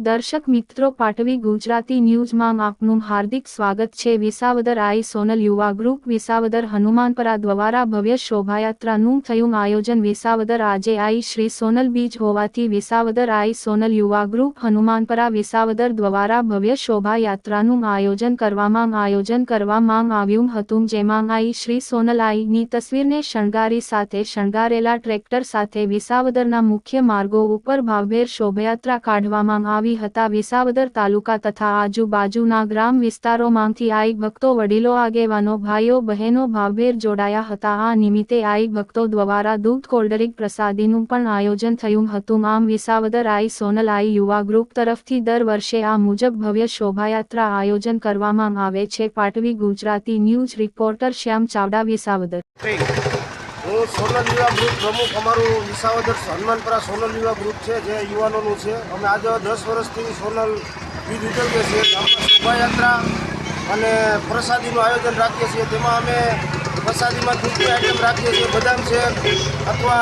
દર્શક મિત્રો, પાટવી ગુજરાતી ન્યૂઝમાં આપનું હાર્દિક સ્વાગત છે। વિસાવદર આઈ સોનલ યુવા ગ્રુપ વિસાવદર હનુમાનપરા દ્વારા ભવ્ય શોભાયાત્રાનું થયું આયોજન। વિસાવદર આજે આઈ શ્રી સોનલ બીજ હોવાથી વિસાવદર આઈ સોનલ યુવા ગ્રુપ હનુમાનપરા વિસાવદર દ્વારા ભવ્ય શોભાયાત્રાનું આયોજન કરવામાં આવ્યું હતું, જેમાં આઈ શ્રી સોનલ આઈની તસવીરને શણગારી સાથે શણગારેલા ટ્રેક્ટર સાથે વિસાવદરના મુખ્ય માર્ગો ઉપર ભાવભેર શોભાયાત્રા કાઢવામાં આવી હતા। વિસાવદર તાલુકા તથા આજુબાજુના ગ્રામ વિસ્તારોમાંથી આઈ ભક્તો, વડીલો, આગેવાનો, ભાઈઓ બહેનો ભાવભેર જોડાયા હતા। આ નિમિત્તે આઈ ભક્તો દ્વારા દૂધ, કોલ્ડ્રિંક, પ્રસાદીનું પણ આયોજન થયું હતું। આમ વિસાવદર આઈ સોનલ આઈ યુવા ગ્રુપ તરફથી દર વર્ષે આ મુજબ ભવ્ય શોભાયાત્રા આયોજન કરવામાં આવે છે। પાટવી ગુજરાતી ન્યૂઝ રિપોર્ટર શ્યામ ચાવડા, વિસાવદર। હું સોનલ યુવા ગ્રુપ પ્રમુખ। અમારું વિસાવદર હનુમાનપરા સોનલ યુવા ગ્રુપ છે, જે યુવાનોનું છે। અમે આજે 10 વર્ષથી સોનલ બીજ ઉજવીએ છીએ। ગામમાં શોભાયાત્રા અને પ્રસાદીનું આયોજન રાખીએ છીએ। તેમાં અમે પ્રસાદીમાં દૂધની આઈટમ રાખીએ છીએ, બદામ શેક અથવા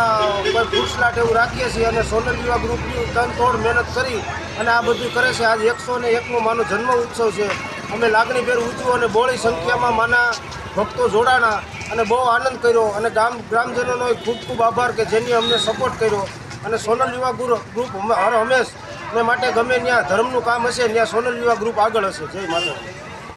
કોઈ ફ્રૂટ સલાડ એવું રાખીએ છીએ। અને સોનલ યુવા ગ્રુપની તનતોડ મહેનત કરી અને આ બધું કરે છે। આજે 101મો માનો જન્મ ઉત્સવ છે। અમે લાગણીભેર ઉજવ્યો અને બહોળી સંખ્યામાં માના ભક્તો જોડાણા અને બહુ આનંદ કર્યો। અને ગ્રામજનોનો ખૂબ ખૂબ આભાર કે જેની અમને સપોર્ટ કર્યો। અને સોનલ યુવા ગ્રુપ હર હંમેશ માટે ગમે ત્યાં ધર્મનું કામ હશે ત્યાં સોનલ યુવા ગ્રુપ આગળ હશે। જય માતા।